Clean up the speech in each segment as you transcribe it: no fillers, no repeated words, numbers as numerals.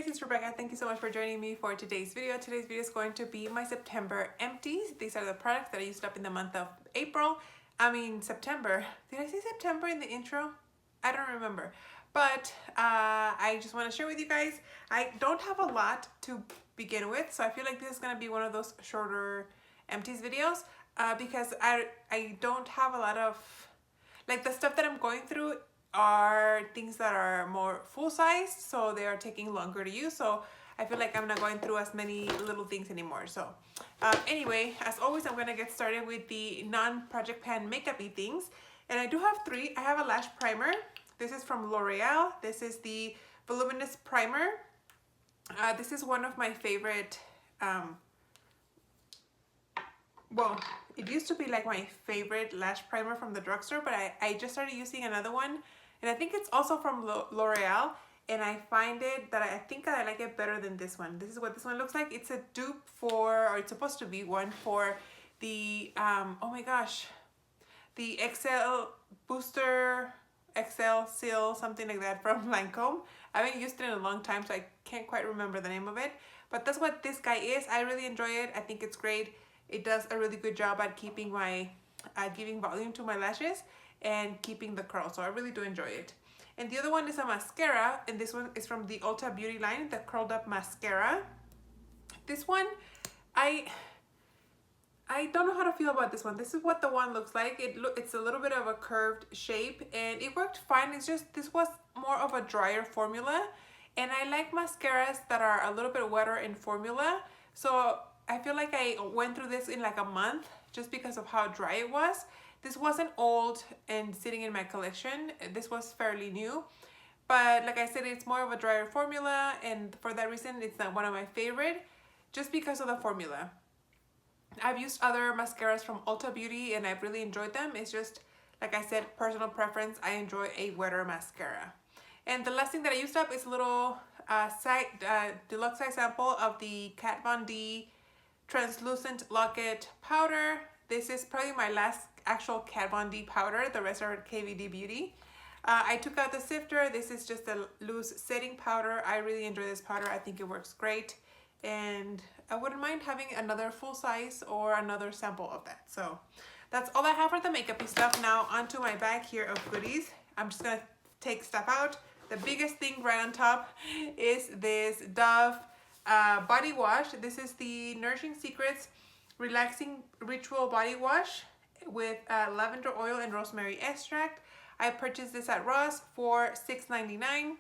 it's Rebecca. Thank you so much for joining me for today's video. Today's video is going to be my September empties. These are the products that I used up in the month of September. Did I say September in the intro? I don't remember. But I just want to share with you guys. I don't have a lot to begin with, so I feel like this is going to be one of those shorter empties videos because I don't have a lot of, like, the stuff that I'm going through are things that are more full-sized, so they are taking longer to use, so I feel like I'm not going through as many little things anymore. So anyway, as always, I'm going to get started with the non-project pan makeup-y things, and I do have three. I have a lash primer. This is from L'Oreal. This is the voluminous primer. This is one of my favorite, well, it used to be like my favorite lash primer from the drugstore, but I just started using another one, and I think it's also from L'Oreal, and I find it that I think that I like it better than this one. This is what this one looks like. It's a dupe for, or it's supposed to be one for the, oh my gosh, the XL Booster, XL Seal, something like that from Lancome. I haven't used it in a long time, so I can't quite remember the name of it, but that's what this guy is. I really enjoy it. I think it's great. It does a really good job at keeping my, giving volume to my lashes and keeping the curl, so I really do enjoy it. And the other one is a mascara, and this one is from the Ulta Beauty line, the Curled Up Mascara. This one, I don't know how to feel about this one. This is what the one looks like. It's a little bit of a curved shape, and it worked fine. It's just, this was more of a drier formula, and I like mascaras that are a little bit wetter in formula, so I feel like I went through this in like a month just because of how dry it was. This wasn't old and sitting in my collection. This was fairly new. But like I said, it's more of a drier formula, and for that reason, it's not one of my favorite, just because of the formula. I've used other mascaras from Ulta Beauty, and I've really enjoyed them. It's just, like I said, personal preference. I enjoy a wetter mascara. And the last thing that I used up is a little deluxe size sample of the Kat Von D translucent locket powder. This is probably my last actual Kat Von D powder. The rest are KVD Beauty. I took out the sifter. This is just a loose setting powder. I really enjoy this powder. I think it works great, and I wouldn't mind having another full size or another sample of that. So that's all I have for the makeup stuff. Now onto my bag here of goodies. I'm just gonna take stuff out. The biggest thing right on top is this Dove body wash. This is the Nourishing Secrets Relaxing Ritual Body Wash with lavender oil and rosemary extract. I purchased this at Ross for $6.99.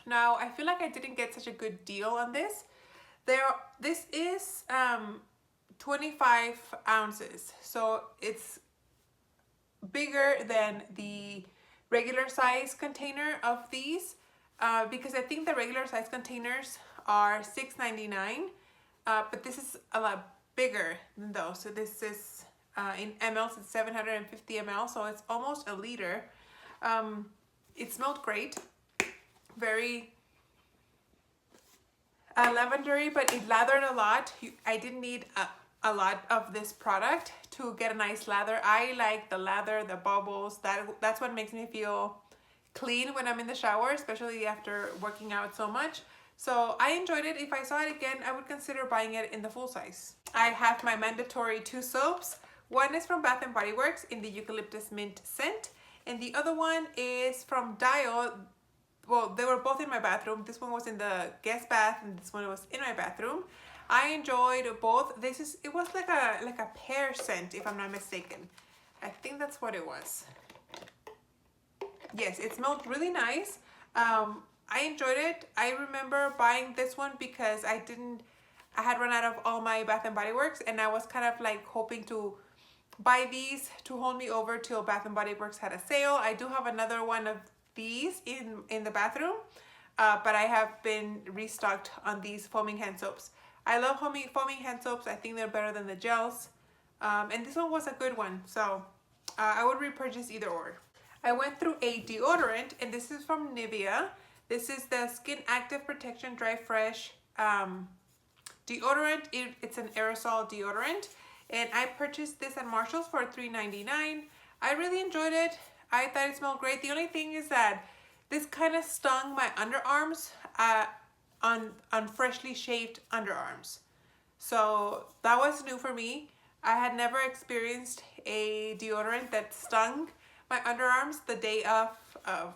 Now I feel like I didn't get such a good deal on this. This is 25 ounces, so it's bigger than the regular size container of these, because I think the regular size containers are $6.99, but this is a lot bigger than those. So this is in mLs, it's 750 ml, so it's almost a liter. It smelled great, very lavendery, but it lathered a lot. I didn't need a lot of this product to get a nice lather. I like the lather, the bubbles. That's what makes me feel clean when I'm in the shower, especially after working out so much. So I enjoyed it. If I saw it again, I would consider buying it in the full size. I have my mandatory 2 soaps. One is from Bath & Body Works in the Eucalyptus Mint scent, and the other one is from Dial. Well, they were both in my bathroom. This one was in the guest bath, and this one was in my bathroom. I enjoyed both. It was like a pear scent, if I'm not mistaken. I think that's what it was. Yes, it smelled really nice. I enjoyed it. I remember buying this one because I had run out of all my Bath & Body Works, and I was kind of like hoping to buy these to hold me over till Bath & Body Works had a sale. I do have another one of these in the bathroom, but I have been restocked on these foaming hand soaps. I love foaming hand soaps. I think they're better than the gels, and this one was a good one, so I would repurchase either or. I went through a deodorant, and this is from Nivea. This is the Skin Active Protection Dry Fresh deodorant. It's an aerosol deodorant, and I purchased this at Marshall's for $3.99. I really enjoyed it. I thought it smelled great. The only thing is that this kind of stung my underarms. on freshly shaved underarms. So that was new for me. I had never experienced a deodorant that stung my underarms the day of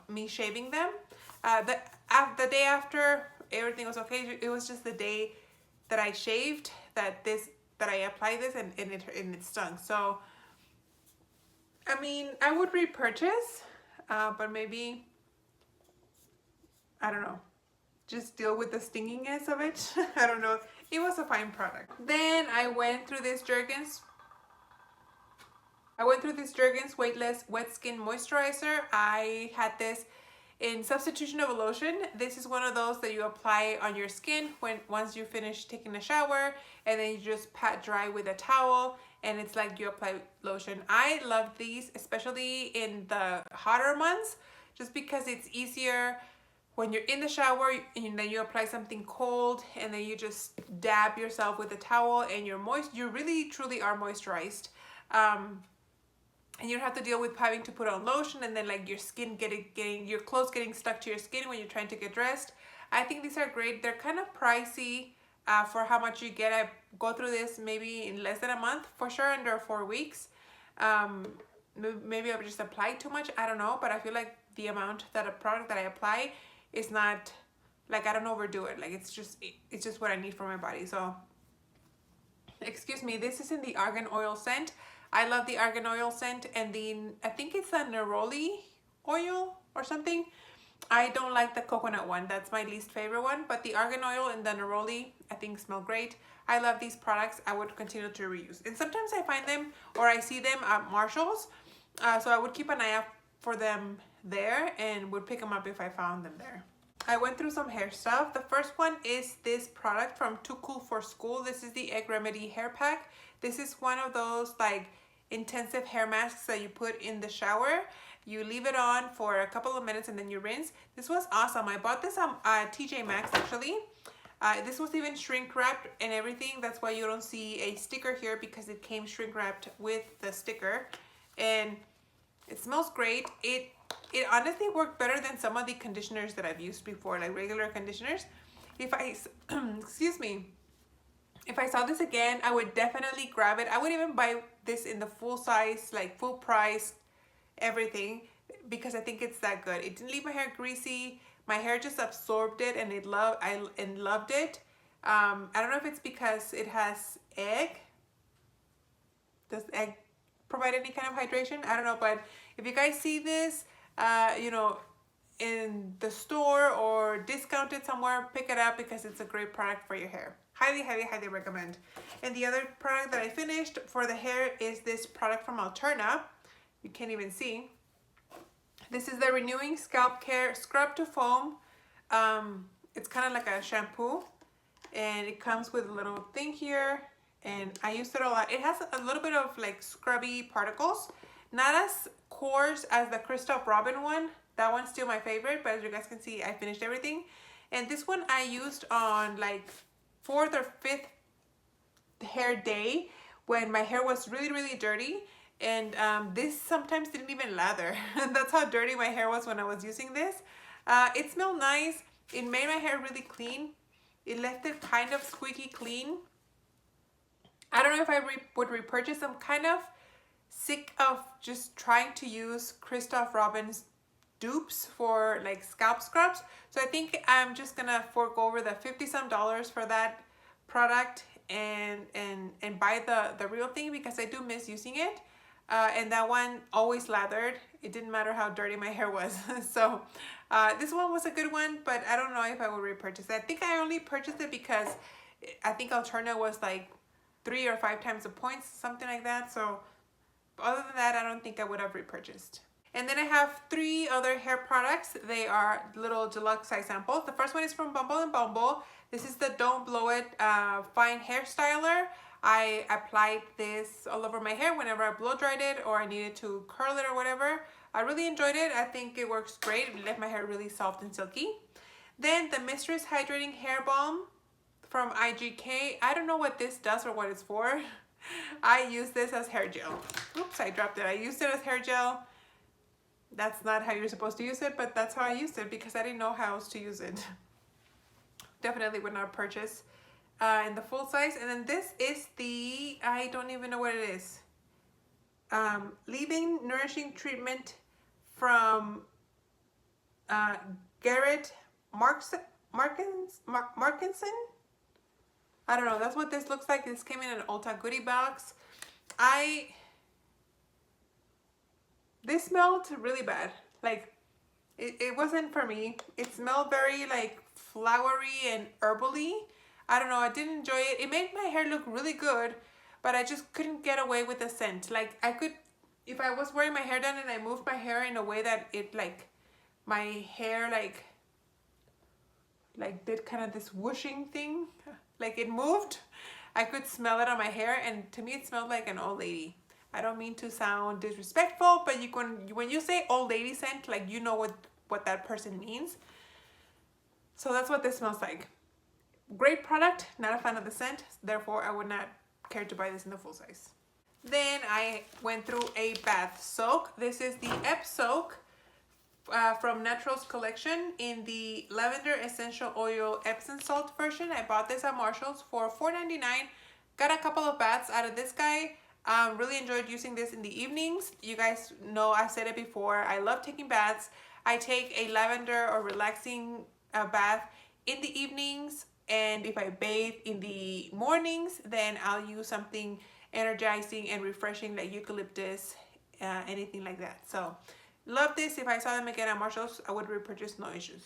me shaving them. The day after, everything was okay. It was just the day that I shaved that I applied this, and it stung. So I mean, I would repurchase, but maybe, I don't know, just deal with the stinginess of it. I don't know. It was a fine product. Then I went through this Jergens Weightless Wet Skin Moisturizer. I had this in substitution of a lotion. This is one of those that you apply on your skin once you finish taking a shower, and then you just pat dry with a towel, and it's like you apply lotion. I love these, especially in the hotter months, just because it's easier when you're in the shower and then you apply something cold, and then you just dab yourself with a towel, and you're moist. You really truly are moisturized. And you don't have to deal with having to put on lotion, and then like your skin getting your clothes getting stuck to your skin when you're trying to get dressed. I think these are great. They're kind of pricey for how much you get. I go through this maybe in less than a month, for sure under 4 weeks. Maybe I've just applied too much, I don't know, but I feel like the amount that a product that I apply is not, like, I don't overdo it. Like, it's just what I need for my body. So excuse me, this is in the argan oil scent. I love the argan oil scent, and I think it's a neroli oil or something. I don't like the coconut one. That's my least favorite one, but the argan oil and the neroli I think smell great. I love these products. I would continue to reuse, and sometimes I find them or I see them at Marshall's, so I would keep an eye out for them there and would pick them up if I found them there. I went through some hair stuff. The first one is this product from Too Cool for School. This is the Egg Remedy hair pack. This is one of those like intensive hair masks that you put in the shower. You leave it on for a couple of minutes and then you rinse. This was awesome. I bought this on TJ Maxx actually. This was even shrink wrapped and everything. That's why you don't see a sticker here, because it came shrink wrapped with the sticker. And it smells great. It honestly worked better than some of the conditioners that I've used before, like regular conditioners. If I, excuse me, if I saw this again, I would definitely grab it. I would even buy this in the full size, like full price, everything, because I think it's that good. It didn't leave my hair greasy. My hair just absorbed it, and I loved it. I don't know if it's because it has egg. Does egg provide any kind of hydration? I don't know, but if you guys see this, you know, in the store or discounted somewhere, pick it up, because it's a great product for your hair. Highly, highly, highly recommend. And the other product that I finished for the hair is this product from Alterna. You can't even see. This is the Renewing Scalp Care Scrub to Foam. It's kind of like a shampoo, and it comes with a little thing here, and I used it a lot. It has a little bit of like scrubby particles, not as coarse as the Christoph Robin one. That one's still my favorite, but as you guys can see, I finished everything. And this one I used on like 4th or 5th hair day when my hair was really, really dirty. And this sometimes didn't even lather. That's how dirty my hair was when I was using this. It smelled nice. It made my hair really clean. It left it kind of squeaky clean. I don't know if I would repurchase. I'm kind of sick of just trying to use Christoph Robin's dupes for like scalp scrubs. So I think I'm just gonna fork over the $50-some for that product and buy the real thing, because I do miss using it. And that one always lathered. It didn't matter how dirty my hair was. So this one was a good one, but I don't know if I would repurchase it. I think I only purchased it because I think Alterna was like 3 or 5 times the points, something like that. So other than that, I don't think I would have repurchased. And then I have 3 other hair products. They are little deluxe size samples. The first one is from Bumble & Bumble. This is the Don't Blow It Fine Hair Styler. I applied this all over my hair whenever I blow dried it or I needed to curl it or whatever. I really enjoyed it. I think it works great. It left my hair really soft and silky. Then the Mistress Hydrating Hair Balm from IGK. I don't know what this does or what it's for. I use this as hair gel. Oops, I dropped it. I used it as hair gel. That's not how you're supposed to use it, but that's how I used it because I didn't know how else to use it. Definitely would not purchase in the full size. And then this is the, I don't even know what it is. Leave-in nourishing treatment from Garrett Markinson. I don't know. That's what this looks like. This came in an Ulta goodie box. This smelled really bad. Like, it wasn't for me. It smelled very like flowery and herbally. I don't know. I didn't enjoy it. It made my hair look really good, but I just couldn't get away with the scent. Like, I could, if I was wearing my hair down and I moved my hair in a way that it like, my hair like did kind of this whooshing thing, like it moved, I could smell it on my hair, and to me it smelled like an old lady. I don't mean to sound disrespectful, but when you say old lady scent, like, you know what that person means. So that's what this smells like. Great product, not a fan of the scent, therefore I would not care to buy this in the full size. Then I went through a bath soak. This is the Ep Soak from Naturals collection in the lavender essential oil Epsom salt version. I bought this at Marshall's for $4.99. Got a couple of baths out of this guy. Really enjoyed using this in the evenings. You guys know I've said it before. I love taking baths. I take a lavender or relaxing bath in the evenings, and if I bathe in the mornings, then I'll use something energizing and refreshing like eucalyptus, anything like that. So love this. If I saw them again at Marshall's, I would repurchase, no issues.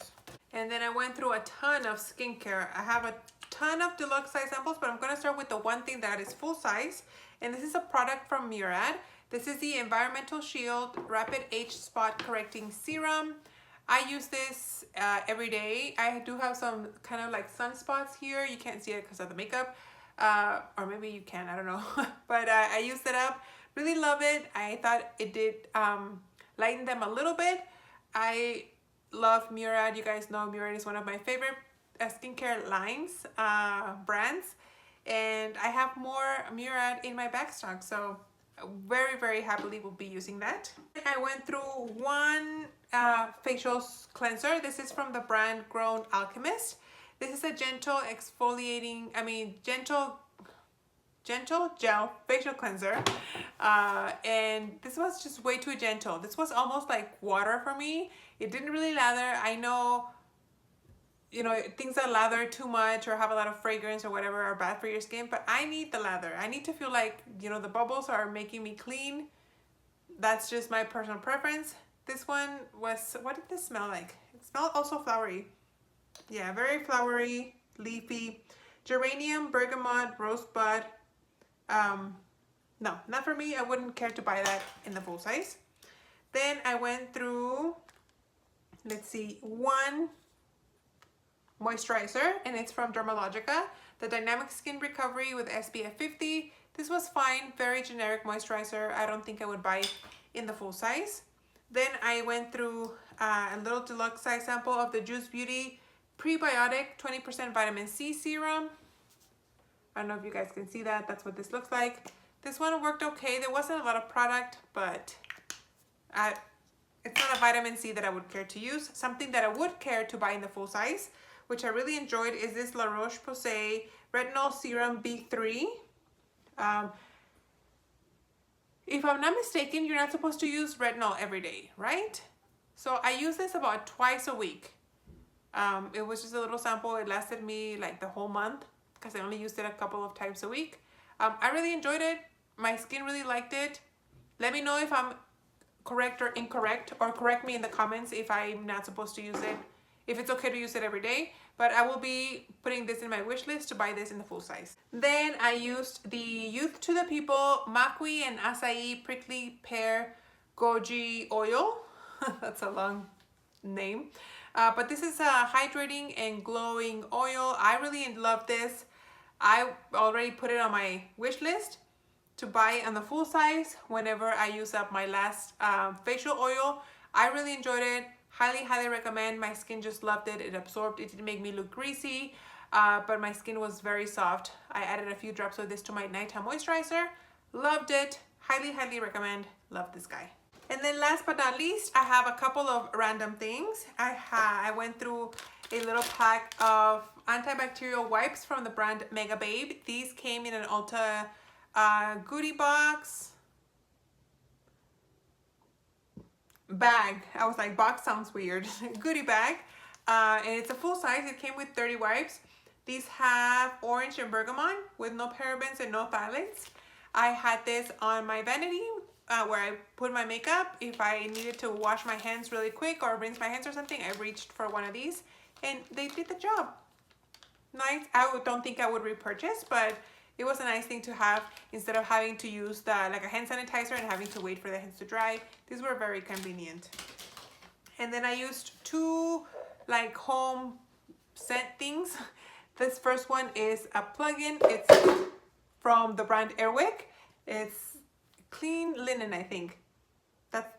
And then I went through a ton of skincare. I have a ton of deluxe size samples, but I'm going to start with the one thing that is full size. And this is a product from Murad. This is the Environmental Shield Rapid Age Spot Correcting Serum. I use this every day. I do have some kind of like sunspots here. You can't see it because of the makeup. Or maybe you can, I don't know. But I used it up. Really love it. I thought it did lighten them a little bit. I love Murad. You guys know Murad is one of my favorite skincare lines, brands. And I have more Murad in my back stock, so very, very happily will be using that. I went through one facial cleanser. This is from the brand Grown Alchemist. This is a gentle exfoliating, gentle gel facial cleanser. And this was just way too gentle. This was almost like water for me. It didn't really lather. I know, you know, things that lather too much or have a lot of fragrance or whatever are bad for your skin, but I need the lather. I need to feel like, you know, the bubbles are making me clean. That's just my personal preference. This one was, what did this smell like? It smelled also flowery. Yeah, very flowery, leafy. Geranium, bergamot, rosebud. No, not for me. I wouldn't care to buy that in the full size. Then I went through, let's see, one moisturizer, and it's from Dermalogica, the Dynamic Skin Recovery with SPF 50. This was fine, very generic moisturizer. I don't think I would buy it in the full size. Then I went through a little deluxe size sample of the Juice Beauty Prebiotic 20% Vitamin C Serum. I don't know if you guys can see that. That's what this looks like. This one worked okay. There wasn't a lot of product, but it's not a vitamin C that I would care to use. Something that I would care to buy in the full size, which I really enjoyed, is this La Roche-Posay Retinol Serum B3. If I'm not mistaken, you're not supposed to use retinol every day, right? So I use this about twice a week. It was just a little sample. It lasted me like the whole month because I only used it a couple of times a week. I really enjoyed it. My skin really liked it. Let me know if I'm correct or incorrect, or correct me in the comments if I'm not supposed to use it, if it's okay to use it every day. But I will be putting this in my wish list to buy this in the full size. Then I used the Youth to the People Makwi and Acai Prickly Pear Goji Oil. That's a long name. But this is a hydrating and glowing oil. I really love this. I already put it on my wish list to buy on the full size whenever I use up my last facial oil. I really enjoyed it. Highly, highly recommend. My skin just loved it. It absorbed. It didn't make me look greasy, but my skin was very soft. I added a few drops of this to my nighttime moisturizer. Loved it. Highly, highly recommend. Love this guy. And then last but not least, I have a couple of random things. I went through a little pack of antibacterial wipes from the brand Mega Babe. These came in an Ulta goodie box bag. I was like, box sounds weird. Goodie bag. And it's a full size. It came with 30 wipes. These have orange and bergamot with no parabens and no phthalates. I had this on my vanity where I put my makeup. If I needed to wash my hands really quick or rinse my hands or something, I reached for one of these and they did the job. Nice. I don't think I would repurchase, but it was a nice thing to have instead of having to use like a hand sanitizer and having to wait for the hands to dry. These were very convenient. And then I used two like home scent things. This first one is a plug-in. It's from the brand Airwick. It's clean linen, I think. That's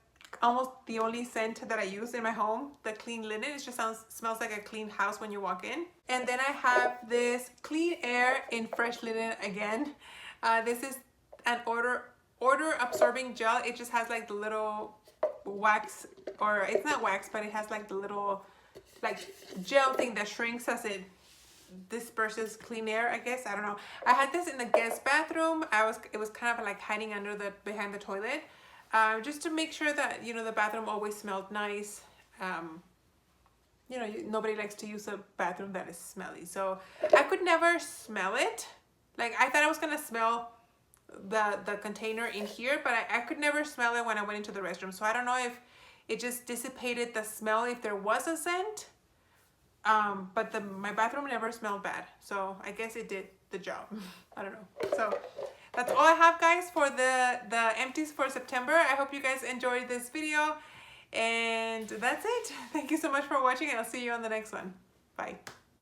almost the only scent that I use in my home. The clean linen. It just smells like a clean house when you walk in. And then I have this clean air in fresh linen again. This is an odor absorbing gel. It just has like the little wax, or it's not wax, but it has like the little like gel thing that shrinks as it disperses clean air, I guess. I don't know. I had this in the guest bathroom. It was kind of like hiding under behind the toilet, just to make sure that, you know, the bathroom always smelled nice. You know, nobody likes to use a bathroom that is smelly, so I could never smell it. Like, I thought I was gonna smell the container in here, but I could never smell it when I went into the restroom. So I don't know if it just dissipated the smell if there was a scent. But my bathroom never smelled bad, so I guess it did the job. I don't know. So that's all I have, guys, for the empties for September. I hope you guys enjoyed this video, and that's it. Thank you so much for watching, and I'll see you on the next one. Bye.